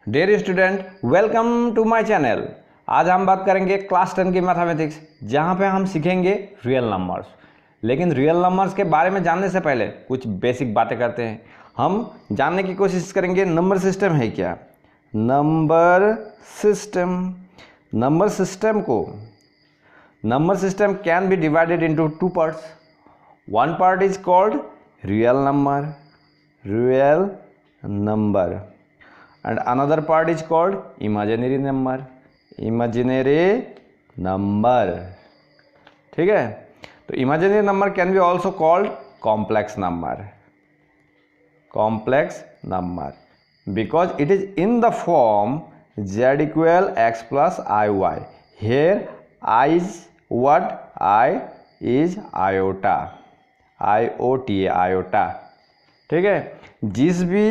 Dear student, welcome to my channel. आज हम बात करेंगे क्लास 10 की मैथमेटिक्स, जहाँ पे हम सीखेंगे रियल नंबर्स। लेकिन रियल नंबर्स के बारे में जानने से पहले कुछ बेसिक बातें करते हैं। हम जानने की कोशिश करेंगे नंबर सिस्टम है क्या। Number system can be divided into two parts. One part is called real number and another part is called imaginary number। ठीक है। तो imaginary number can be also called complex number because it is in the form z equal x plus iy। here I is what? I is iota, iota। ठीक है। जिस भी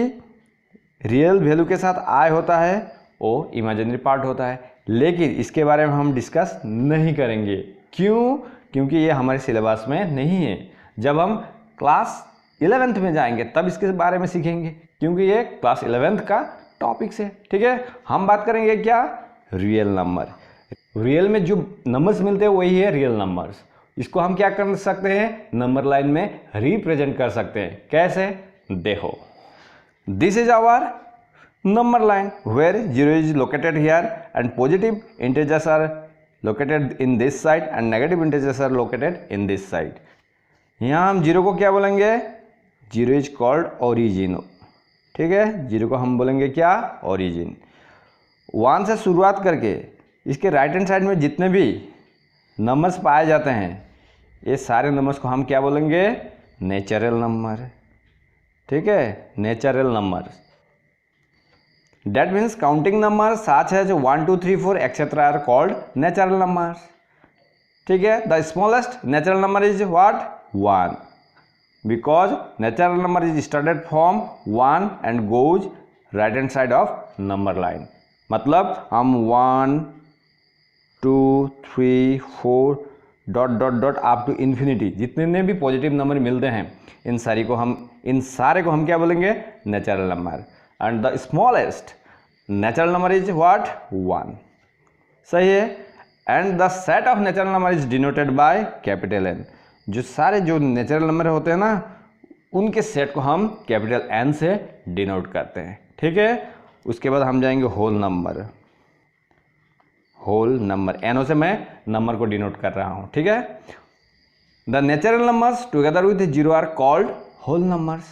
real value के साथ आई होता है वो इमेजिनरी पार्ट होता है, लेकिन इसके बारे में हम डिस्कस नहीं करेंगे। क्यों? क्योंकि ये हमारे सिलेबस में नहीं है। जब हम क्लास 11th में जाएंगे तब इसके बारे में सीखेंगे, क्योंकि ये क्लास 11th का टॉपिक्स है। ठीक है। हम बात करेंगे क्या? Real number. रियल में जो नंबर्स मिलते हैं वही है रियल नंबर्स। इसको हम क्या कर सकते हैं? नंबर लाइन में रिप्रेजेंट कर सकते हैं। कैसे? देखो, this is our number line where 0 is located here and positive integers are located in this side and negative integers are located in this side। यहाँ हम 0 को क्या बोलेंगे? 0 is called origin। ठीक है। 0 को हम बोलेंगे क्या? origin। 1 से शुरुआत करके इसके राइट हैंड साइड में जितने भी नंबर्स पाए जाते हैं ये सारे नंबर्स को हम क्या बोलेंगे? Natural number. ठीक है। Natural number that means counting number such as 1 2 3 4 etcetera are called natural numbers. ठीक है। The smallest natural number is what? 1 because natural number is started from 1 and goes right hand side of number line. मतलब हम 1 2 3 4 dot dot dot up to infinity जितने भी positive number मिलते हैं इन सारे को हम क्या बोलेंगे? Natural number. And the smallest natural number is what? 1। सही है। And the set of natural number is denoted by capital N. जो सारे जो नेचुरल नंबर होते हैं ना उनके सेट को हम कैपिटल एन से डिनोट करते हैं। ठीक है। उसके बाद हम जाएंगे होल नंबर। एनओ से मैं नंबर को डिनोट कर रहा हूं। ठीक है। The natural numbers together with 0 are called whole numbers.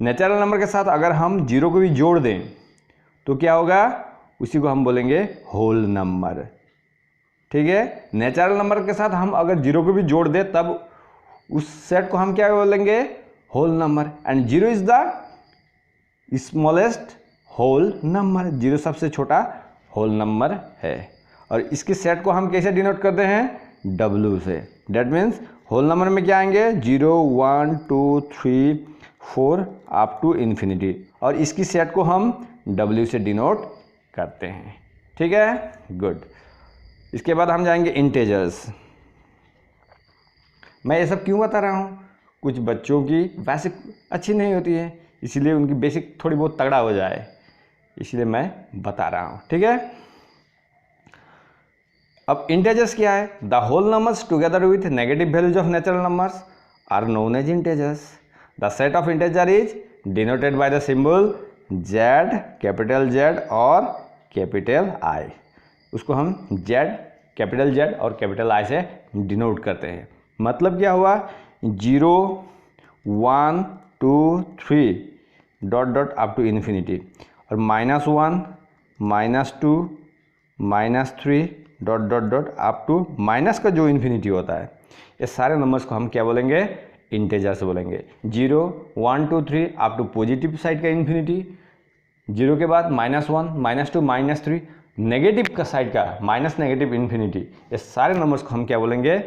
Natural number के साथ अगर हम 0 को भी जोड़ दें तो क्या होगा? उसी को हम बोलेंगे होल नंबर। ठीक है। नेचुरल नंबर के साथ हम अगर 0 को भी जोड़ दें तब उस सेट को हम क्या बोलेंगे? Whole number. And 0 is the smallest whole number. 0 सबसे छोटा होल नंबर है और इसके सेट को हम कैसे डिनोट करते हैं? W से। डेट मीन्स होल नंबर में क्या आएंगे? 0 1 2 3 4 अप टू इन्फिनिटी और इसकी सेट को हम W से डिनोट करते हैं। ठीक है। गुड। इसके बाद हम जाएंगे इंटेजर्स। मैं ये सब क्यों बता रहा हूँ? कुछ बच्चों की बेसिक अच्छी नहीं होती है, इसीलिए उनकी बेसिक थोड़ी बहुत तगड़ा हो जाए, इसलिए मैं बता रहा हूँ। ठीक है। अब इंटेजर्स क्या है? The whole numbers together with negative values of natural numbers are known as integers. The set of integer is denoted by the symbol Z, capital Z और कैपिटल I। उसको हम कैपिटल Z और capital I से denote करते हैं। मतलब क्या हुआ? 0 1 2 3 dot dot up to infinity और -1 -2 -3 dot dot dot up to minus का जो इन्फिनिटी होता है, ये सारे नंबर्स को हम क्या बोलेंगे? इंटेजर्स बोलेंगे। 0 1 2 3 अप टू पॉजिटिव साइड का इन्फिनिटी, 0 के बाद -1 -2 -3 नेगेटिव का साइड का माइनस नेगेटिव इन्फिनिटी, ये सारे नंबर्स को हम क्या बोलेंगे?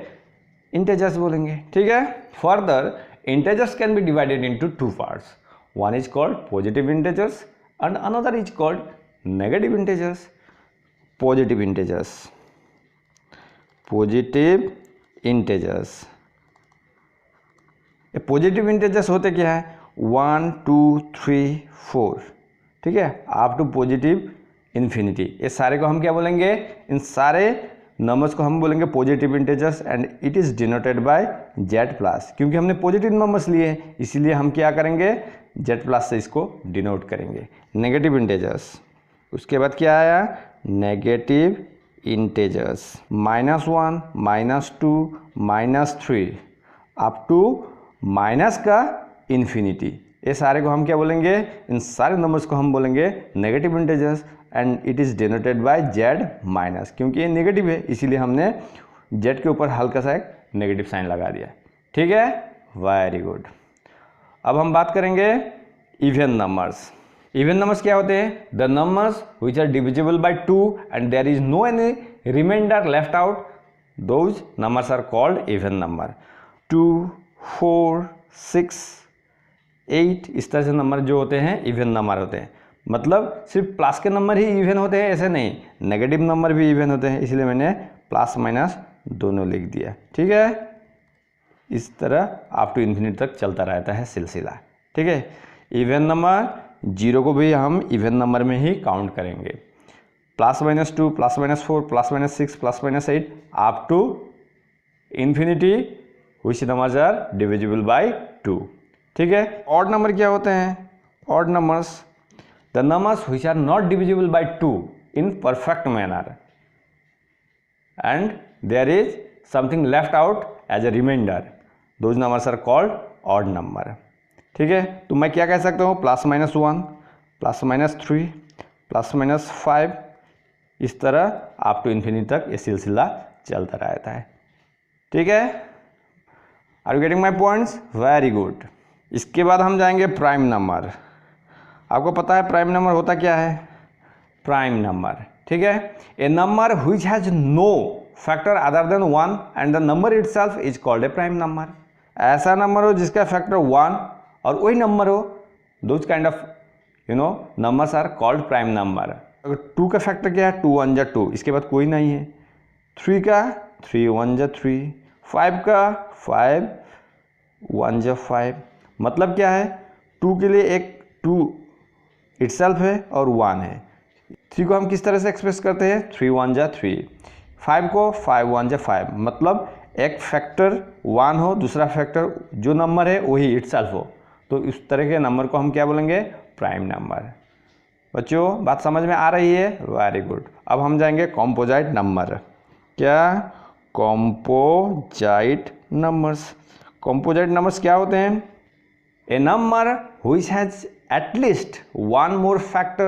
इंटेजर्स बोलेंगे। ठीक है। Further integers can be divided into two parts. One is called positive integers and another is called negative integers. Positive integers होते क्या है? 1 2 3 4। ठीक है, अप टू पॉजिटिव इन्फिनिटी। ये सारे को हम क्या बोलेंगे, इन सारे नंबर्स को हम बोलेंगे positive integers and it is denoted by Z plus. क्योंकि हमने पॉजिटिव नंबर्स लिए हैं इसीलिए हम क्या करेंगे, जेड प्लस से इसको डिनोट करेंगे। नेगेटिव इंटीजर्स, उसके बाद क्या आया, negative integers -1, -2, -3 up to minus का इन्फिनिटी। ये सारे को हम क्या बोलेंगे, इन सारे नंबर्स को हम बोलेंगे negative integers and it is denoted by Z minus. क्योंकि ये नेगेटिव है इसीलिए हमने जेड के ऊपर हल्का सा एक नेगेटिव साइन लगा दिया। ठीक है, वेरी गुड। अब हम बात करेंगे इवन नंबर्स। इवन नंबर्स क्या होते हैं, the numbers which are divisible by 2 and there is no any remainder left out, those numbers are called even number. 2, 4, 6, 8 इस तरह से नंबर जो होते हैं इवन नंबर होते हैं। मतलब सिर्फ प्लस के नंबर ही इवन होते हैं ऐसे नहीं, नेगेटिव नंबर भी इवन होते हैं, इसलिए मैंने प्लस माइनस दोनों लिख दिया। ठीक है, इस तरह अप टू इन्फिनिटी तक चलता रहता है सिलसिला। ठीक है, इवन नंबर 0 को भी हम इवन नंबर में ही काउंट करेंगे। +-2, +-4, +-6, +-8 up to infinity which numbers are divisible by 2। ठीक है, ऑड नंबर क्या होते हैं, odd numbers the numbers which are not divisible by 2 in perfect manner and there is something left out as a remainder, those numbers are called odd number. ठीक है, तो मैं क्या कह सकता हूँ, +-1, +-3, +-5 इस तरह अप टू इन्फिनिटी तक ये सिलसिला चलता रहता है। ठीक है, are you getting my points, very good. इसके बाद हम जाएंगे प्राइम नंबर। आपको पता है प्राइम नंबर होता क्या है, प्राइम नंबर। ठीक है, a number which has no factor other than 1 and the number itself is called a prime number. ऐसा नंबर हो जिसका फैक्टर 1 और वही नंबर हो, those kind of numbers are called prime number. अगर 2 का फैक्टर क्या है, 2 1 जा 2, इसके बाद कोई नहीं है। 3 का 3 1 जा 3, 5 का 5 1 जा 5। मतलब क्या है, 2 के लिए एक 2 इटसेल्फ है और 1 है। 3 को हम किस तरह से एक्सप्रेस करते हैं, 3 1 जा 3। 5 को 5 1 जा 5। मतलब एक फैक्टर 1 हो, दूसरा फैक्टर जो नंबर है वही इटसेल्फ हो, तो इस तरह के नंबर को हम क्या बोलेंगे, प्राइम नंबर। बच्चों बात समझ में आ रही है, वेरी गुड। अब हम जाएंगे कॉम्पोजाइट नंबर। क्या, कॉम्पोजाइट नंबर्स। कॉम्पोजाइट नंबर्स क्या होते हैं, a number which has at least one more factor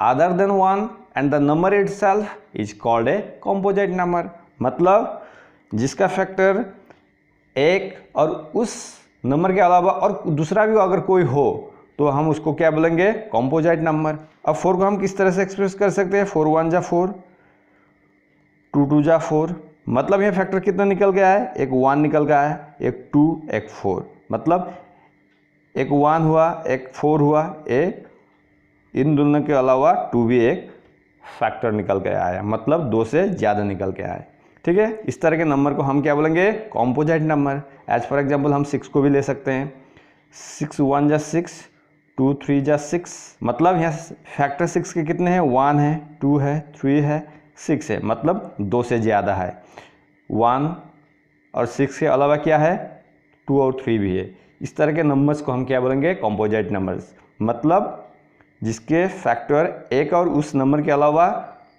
other than 1 and the number itself is called a composite number। मतलब जिसका फैक्टर एक और उस नंबर के अलावा और दूसरा भी अगर कोई हो तो हम उसको क्या बोलेंगे, कॉम्पोजाइट नंबर। अब 4 को हम किस तरह से एक्सप्रेस कर सकते हैं, 4 1 जा 4, 2 2 जा 4। मतलब ये फैक्टर कितना निकल गया है, एक 1 निकल गया है, एक 2 एक 4। मतलब एक 1 हुआ, एक 4 हुआ, एक इन दोनों के अलावा 2 भी एक फैक्टर निकल के आया, मतलब 2 से ज़्यादा निकल के आया। ठीक है, इस तरह के नंबर को हम क्या बोलेंगे, composite number. As for example हम 6 को भी ले सकते हैं, 6 1 जा 6, 2 3 जा 6। मतलब यहाँ फैक्टर 6 के कितने हैं, 1 है, 2 है, 3 है, 6 है, मतलब 2 से ज़्यादा है। 1 और 6 के अलावा क्या है, 2 और 3 भी है। इस तरह के नंबर्स को हम क्या बोलेंगे, कॉम्पोजाइट नंबर्स। मतलब जिसके फैक्टर एक और उस नंबर के अलावा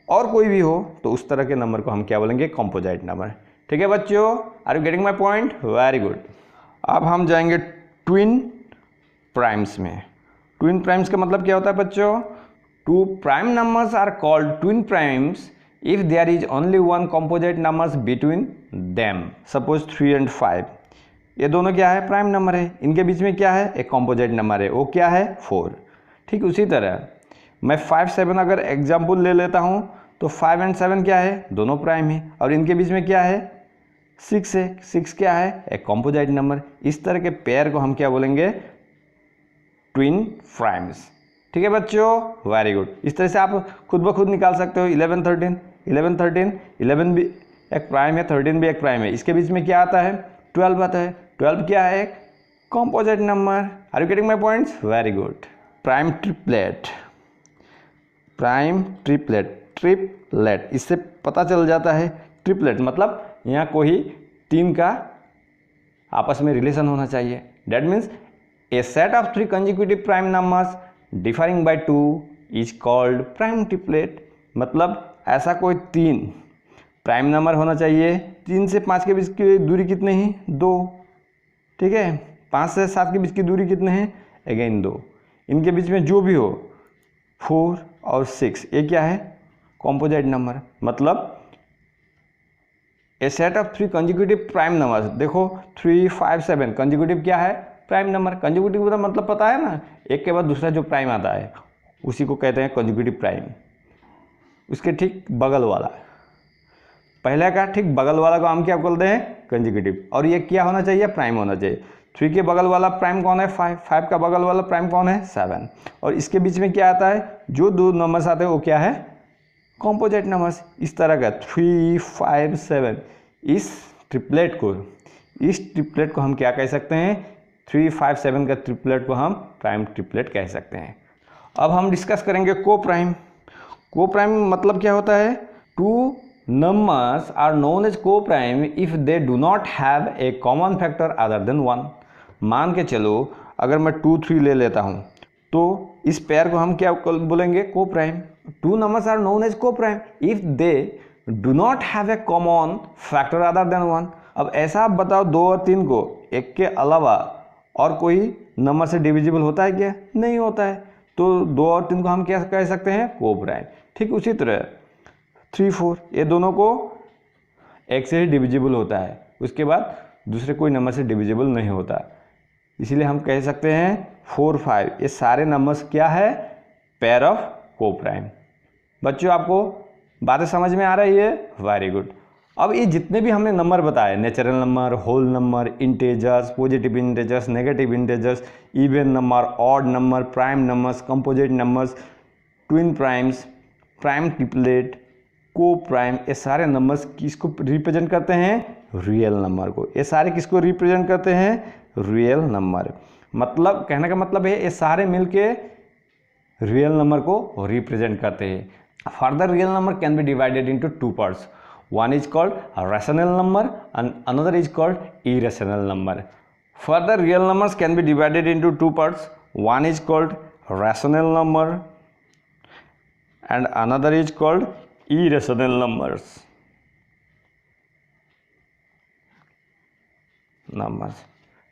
और कोई भी हो तो उस तरह के नंबर को हम क्या बोलेंगे, कॉम्पोजाइट नंबर। ठीक है बच्चों, are you getting my point, very good. अब हम जाएंगे ट्विन प्राइम्स में। ट्विन प्राइम्स का मतलब क्या होता है बच्चों, 2 prime numbers are called twin primes if there is only 1 composite numbers between them. Suppose 3 and 5, ये दोनों क्या है, प्राइम नंबर है, इनके बीच में क्या है, एक कॉम्पोजाइट नंबर है, वो क्या है, 4। ठीक उसी तरह मैं 5 7 अगर एग्जाम्पल ले लेता हूँ तो 5 and 7 क्या है, दोनों प्राइम है, और इनके बीच में क्या है, 6 है। 6 क्या है, एक कॉम्पोजाइट नंबर। इस तरह के पेयर को हम क्या बोलेंगे, ट्विन प्राइम्स। ठीक है बच्चों, वेरी गुड। इस तरह से आप खुद ब खुद निकाल सकते हो। 11 13, 11 13, 11 भी एक प्राइम है, 13 भी एक प्राइम है, इसके बीच में क्या आता है, 12 आता है। 12 क्या है, एक composite number. Are you getting my points, very good. Prime triplet. Prime triplet इससे पता चल जाता है। ट्रिपलेट मतलब यहाँ कोई 3 का आपस में रिलेशन होना चाहिए। That means a set of 3 consecutive prime numbers differing by 2 is called prime triplet. मतलब ऐसा कोई 3 प्राइम नंबर होना चाहिए। 3 से 5 के बीच की दूरी कितनी है? 2। ठीक है, 5 से 7 के बीच की दूरी कितने हैं? अगेन 2। इनके बीच में जो भी हो 4 और 6 ये क्या है? Composite number. मतलब a set of 3 consecutive prime numbers. देखो 3, 5, 7 कंजिक्यूटिव क्या है? Prime number. कंजिक्यूटिव का मतलब पता है ना, एक के बाद दूसरा जो प्राइम आता है उसी को कहते हैं कंजिक्यूटिव प्राइम। उसके ठीक बगल वाला, पहले का ठीक बगल वाला को हम क्या बोलते हैं? कंजिक्यूटिव। और ये क्या होना चाहिए? प्राइम होना चाहिए। 3 के बगल वाला प्राइम कौन है? 5। 5 का बगल वाला प्राइम कौन है? 7। और इसके बीच में क्या आता है? जो 2 नंबर्स आते हैं वो क्या है? Composite numbers. इस तरह का 3, 5, 7 इस ट्रिपलेट को हम क्या कह सकते हैं? 3, 5, 7 का ट्रिपलेट को हम प्राइम ट्रिपलेट कह सकते हैं। अब हम डिस्कस करेंगे को प्राइम। को प्राइम मतलब क्या होता है? 2 numbers are known as co-prime if they do not have a common factor other than 1। मान के चलो अगर मैं 2, 3 ले लेता हूँ तो इस पेयर को हम क्या बोलेंगे? को prime. 2 numbers are known as co-prime if they do not have a common factor other than 1। अब ऐसा आप बताओ 2 और 3 को एक के अलावा और कोई नंबर से डिविजिबल होता है क्या? नहीं होता है। तो 2 और 3 को हम क्या कह सकते हैं? को प्राइम। ठीक उसी तरह 3, 4 ये दोनों को एक से ही डिविजिबल होता है, उसके बाद दूसरे कोई नंबर से डिविजिबल नहीं होता। इसीलिए हम कह सकते हैं 4, 5 ये सारे नंबर्स क्या है? Pair of coprime. बच्चों आपको बातें समझ में आ रही है? Very good. अब ये जितने भी हमने नंबर बताए, natural number, whole number, integers, positive integers, negative integers, even number, odd number, prime numbers, composite numbers, twin primes, prime triplet, coprime, ये सारे नंबर्स किसको रिप्रेजेंट करते हैं? रियल नंबर को। ये सारे किसको रिप्रेजेंट करते हैं? Real number. मतलब कहने का मतलब है ये सारे मिलके रियल नंबर को रिप्रेजेंट करते हैं। Further real number can be divided into 2 parts. One is called a rational number and another is called irrational number. Further real numbers can be divided into 2 parts. One is called rational number and another is called irrational numbers.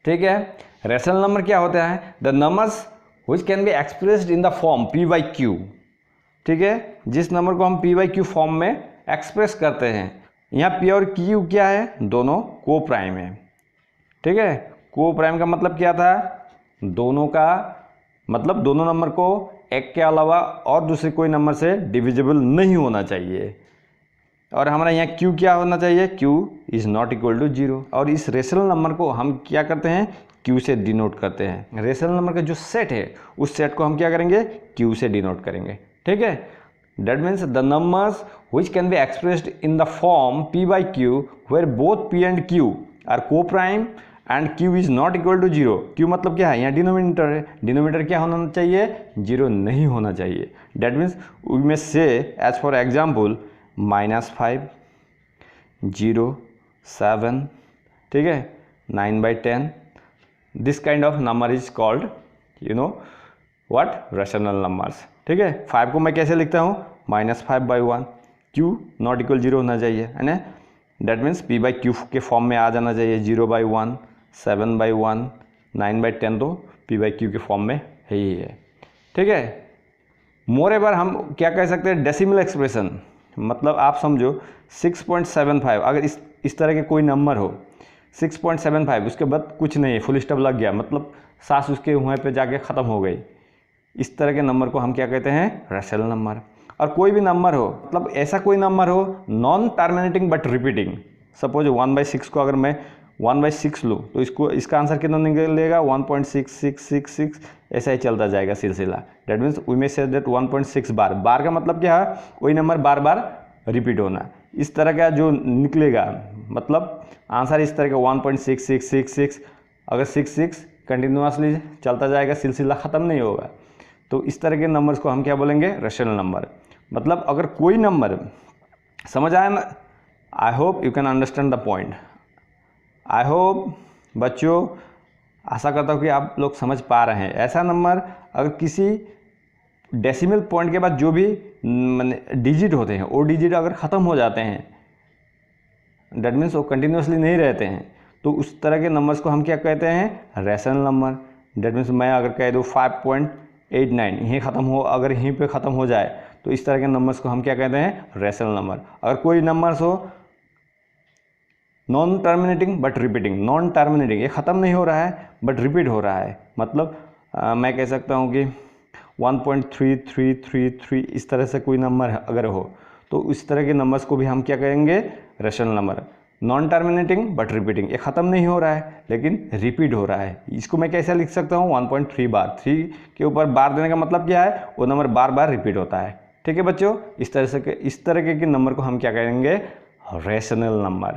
ठीक है, rational number क्या होता है? The numbers which can be expressed in the form p by q। ठीक है, जिस number को हम p by q फॉर्म में एक्सप्रेस करते हैं। यहाँ p और q क्या है? दोनों को प्राइम है। ठीक है, को प्राइम का मतलब क्या था? दोनों का मतलब दोनों नंबर को एक के अलावा और दूसरे कोई नंबर से डिविजिबल नहीं होना चाहिए। और हमारा यहाँ q क्या होना चाहिए? q is not equal to 0। और इस रेशनल नंबर को हम क्या करते हैं? q से डिनोट करते हैं। रेशनल नंबर का जो सेट है उस सेट को हम क्या करेंगे? q से डिनोट करेंगे। ठीक है, that means the numbers which can be expressed in the form p by q where both p and q are co-prime and q is not equal to 0। q मतलब क्या है? यहाँ डिनोमिनेटर है। Denominator क्या होना चाहिए? 0 नहीं होना चाहिए। that means we may say as for example -5, 0, 7, ठीक है, 9/10। this kind of number is called what? rational numbers। ठीक है, 5 को मैं कैसे लिखता हूँ? -5/1। q नॉट इक्वल 0 होना चाहिए, है ना? That means p by q के फॉर्म में आ जाना चाहिए। 0/1, 7/1, 9/10 तो p बाई q के फॉर्म में है ही है। ठीक है, मोर एवर हम क्या कह सकते हैं? Decimal expression. मतलब आप समझो 6.75 अगर इस तरह के कोई नंबर हो 6.75 उसके बाद कुछ नहीं है, फुल स्टॉप लग गया, मतलब सांस उसके हुए पे जाके ख़त्म हो गई। इस तरह के नंबर को हम क्या कहते हैं? Rational number. और कोई भी नंबर हो, मतलब ऐसा कोई नंबर हो non terminating but repeating. Suppose 1/6 को अगर मैं 1/6 लूँ तो इसका आंसर कितना निकलेगा? 1.6666। ऐसा ही चलता जाएगा सिलसिला। That means we may say that 1.6 बार। बार का मतलब क्या है? वही नंबर बार बार रिपीट होना। इस तरह का जो निकलेगा मतलब आंसर इस तरह का 1.6666। अगर 66 कंटिन्यूसली चलता जाएगा, सिलसिला ख़त्म नहीं होगा। तो इस तरह के नंबर्स को हम क्या बोलेंगे, रेशनल नंबर। मतलब अगर कोई नंबर, समझ आया ना, I hope you can understand the point. I hope बच्चों, आशा करता हूँ कि आप लोग समझ पा रहे हैं। ऐसा नंबर अगर किसी डेसिमल पॉइंट के बाद जो भी डिजिट होते हैं वो डिजिट अगर ख़त्म हो जाते हैं, दैट मीन्स वो कंटिन्यूसली नहीं रहते हैं, तो उस तरह के नंबर्स को हम क्या कहते हैं, रेशनल नंबर। दैट मीन्स मैं अगर कह दूँ 5.89 यहीं ख़त्म हो, अगर यहीं पे ख़त्म हो जाए तो इस तरह के नंबर्स को हम क्या कहते हैं, रेशनल नंबर। अगर कोई नंबर्स हो non terminating but repeating, non terminating ये ख़त्म नहीं हो रहा है बट रिपीट हो रहा है, मतलब मैं कह सकता हूँ कि 1.3333 इस तरह से कोई नंबर अगर हो तो इस तरह के नंबर्स को भी हम क्या कहेंगे, rational number. Non terminating but repeating, ये ख़त्म नहीं हो रहा है लेकिन रिपीट हो रहा है, इसको मैं कैसे लिख सकता हूँ, 1.3 बार, 3 के ऊपर बार देने का मतलब क्या है, वो नंबर बार बार रिपीट होता है। ठीक है बच्चों, इस तरह के नंबर को हम क्या कहेंगे, rational number.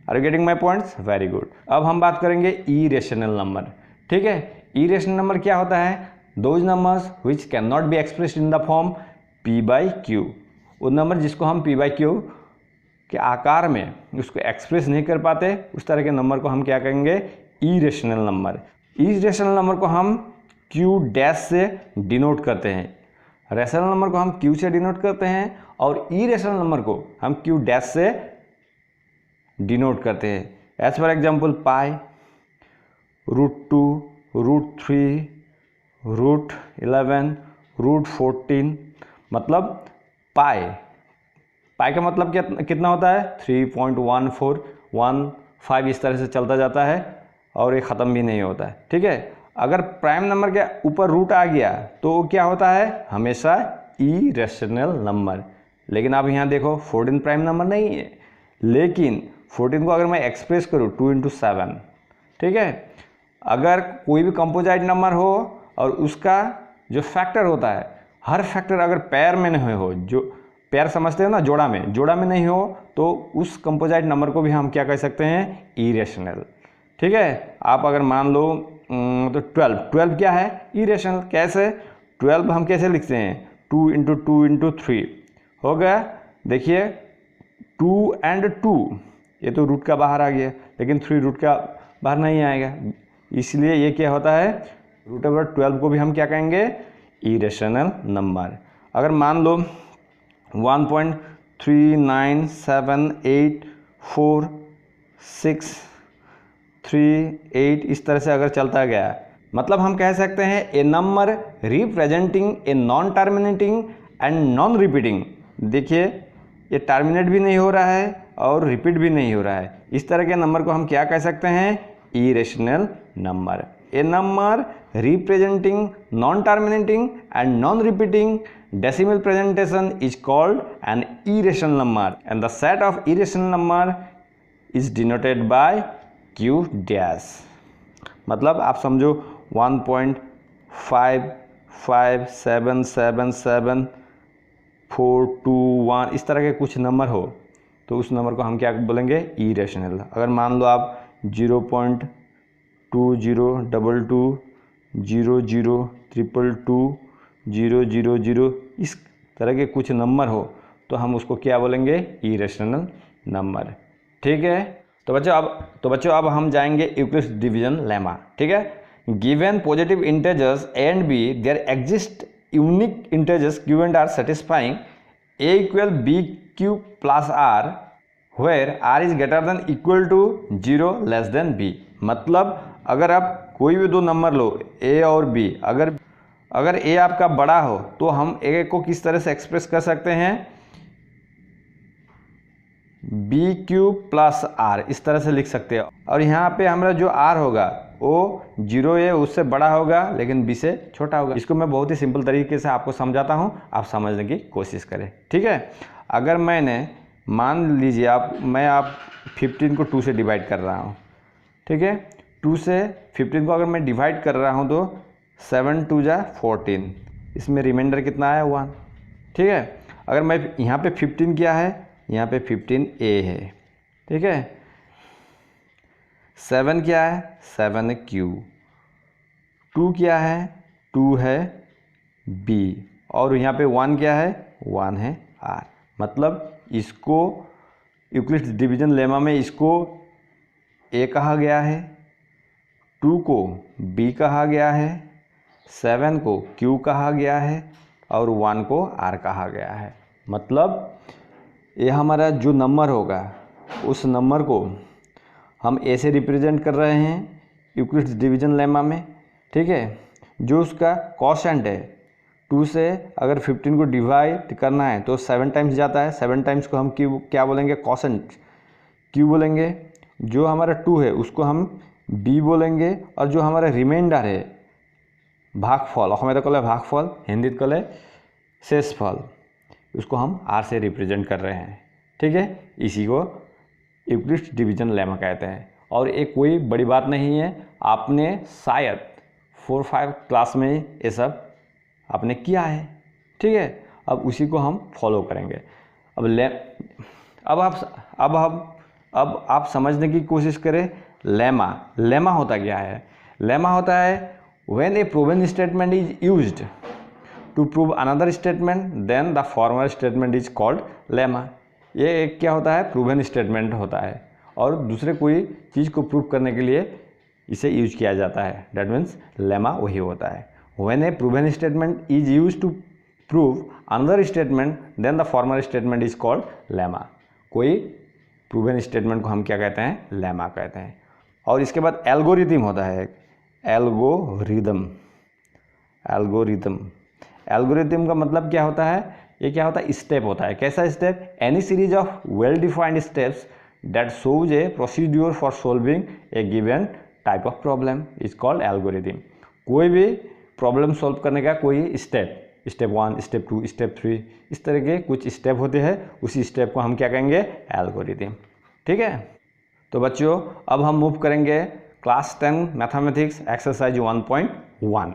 Are you getting my points, very good. अब हम बात करेंगे इरेशनल नंबर। ठीक है, इरेशनल नंबर क्या होता है, those numbers which can not be expressed in the form p/q। वो नंबर जिसको हम p/q के आकार में उसको एक्सप्रेस नहीं कर पाते, उस तरह के नंबर को हम क्या कहेंगे, इरेशनल नंबर। इरेशनल नंबर को हम q डैश से डिनोट करते हैं, रेशनल नंबर को हम q से डिनोट करते हैं और इरेशनल नंबर को हम q डैश से डिनोट करते हैं। एज फॉर एग्जाम्पल पाई, √2, √3, √11, √14, मतलब पाई का मतलब कितना होता है, 3.1415 इस तरह से चलता जाता है और ये ख़त्म भी नहीं होता है। ठीक है, अगर प्राइम नंबर के ऊपर रूट आ गया तो क्या होता है, हमेशा इरेशनल नंबर। लेकिन आप यहाँ देखो 14 प्राइम नंबर नहीं है, लेकिन 14 को अगर मैं एक्सप्रेस करूँ 2 × 7, ठीक है, अगर कोई भी कंपोजिट नंबर हो और उसका जो फैक्टर होता है, हर फैक्टर अगर पेयर में नहीं हो, जो पेयर समझते हो ना, जोड़ा में नहीं हो, तो उस कंपोजिट नंबर को भी हम क्या कह सकते हैं, इरेशनल। ठीक है, आप अगर मान लो तो 12 क्या है, इरेशनल। कैसे, 12 हम कैसे लिखते हैं, 2 × 2 × 3 हो गया। देखिए 2 और 2 ये तो रूट का बाहर आ गया, लेकिन 3 रूट का बाहर नहीं आएगा, इसलिए ये क्या होता है, √12 को भी हम क्या कहेंगे, इरेशनल नंबर। अगर मान लो 1.3978463 इस तरह से अगर चलता गया, मतलब हम कह सकते हैं a number representing a non terminating and non repeating. देखिए ये टर्मिनेट भी नहीं हो रहा है और रिपीट भी नहीं हो रहा है, इस तरह के नंबर को हम क्या कह सकते हैं, irrational number. A number representing non-terminating and non-repeating decimal presentation is called an irrational number, and the set of irrational number is denoted by q dash। मतलब आप समझो 1.5577741 इस तरह के कुछ नंबर हो तो उस नंबर को हम क्या बोलेंगे, इरेशनल। अगर मान लो आप 0.2022 0022 000 इस तरह के कुछ नंबर हो तो हम उसको क्या बोलेंगे, इरेशनल नंबर। ठीक है, तो बच्चों अब हम जाएंगे यूक्लिड्स डिवीजन लेमा। ठीक है, given positive integers a and b there exist unique integers q and r satisfying a equal b q plus r where r is greater than equal to 0 less than b. मतलब अगर आप कोई भी दो number लो ए और B, अगर ए आपका बड़ा हो तो हम ए को किस तरह से एक्सप्रेस कर सकते हैं, बी क्यू प्लस आर इस तरह से लिख सकते हैं। और यहाँ पे हमारा जो आर होगा वो 0 ए उससे बड़ा होगा लेकिन बी से छोटा होगा। इसको मैं बहुत ही सिंपल तरीके से आपको समझाता हूँ, आप समझने की कोशिश करें। ठीक है, अगर मैंने मान लीजिए मैं 15 को 2 से डिवाइड कर रहा हूँ। ठीक है, 2 से 15 को अगर मैं डिवाइड कर रहा हूँ तो 7 2 जा 14, इसमें रिमाइंडर कितना है 1। ठीक है, अगर मैं यहाँ पे 15 क्या है, यहाँ पे 15 ए है। ठीक है, 7 क्या है, 7 है क्यू, 2 क्या है, 2 है बी, और यहाँ पे 1 क्या है, 1 है आर। मतलब इसको यूक्लिड्स डिवीजन लेमा में इसको ए कहा गया है, 2 को बी कहा गया है, 7 को क्यू कहा गया है और 1 को आर कहा गया है। मतलब ये हमारा जो नंबर होगा उस नंबर को हम ए से रिप्रेजेंट कर रहे हैं यूक्लिड्स डिवीजन लेमा में, ठीक है। जो उसका कोशेंट है 2 से अगर 15 को डिवाइड करना है तो 7 टाइम्स जाता है, 7 टाइम्स को हम क्यू क्या बोलेंगे, कोशेंट क्यू बोलेंगे। जो हमारा 2 है उसको हम बी बोलेंगे और जो हमारा रिमाइंडर है भागफल, अखमें कले भागफल, हिंदी कले शेषफल, उसको हम आर से रिप्रेजेंट कर रहे हैं, ठीक है। इसी को यूक्लिड्स डिवीजन लेमा कहते हैं। और एक कोई बड़ी बात नहीं है, आपने शायद 4-5 क्लास में ये सब आपने किया है, ठीक है। अब उसी को हम फॉलो करेंगे। अब आप समझने की कोशिश करें। लेमा होता क्या है? लेमा होता है when a proven statement is used to prove another statement then the former statement is called lemma. ये एक क्या होता है, प्रूवन स्टेटमेंट होता है और दूसरे कोई चीज़ को प्रूव करने के लिए इसे यूज किया जाता है। डेट मीन्स लेमा वही होता है। When a proven statement is use to prove another statement then the former statement is called lemma. कोई प्रूवन स्टेटमेंट को हम क्या कहते हैं, लेमा कहते हैं। और इसके बाद एल्गोरिथम होता है, एल्गोरिथम का मतलब क्या होता है, ये क्या होता है, स्टेप होता है। कैसा step? Any series of well defined steps that shows A procedure for solving A given type of problem is called algorithm. कोई भी प्रॉब्लम सॉल्व करने का कोई स्टेप 1, स्टेप 2, स्टेप 3, इस तरह के कुछ स्टेप होते हैं, उसी स्टेप को हम क्या कहेंगे, एल्गोरिथम, ठीक है। तो बच्चों अब हम मूव करेंगे क्लास 10 मैथमेटिक्स एक्सरसाइज 1.1।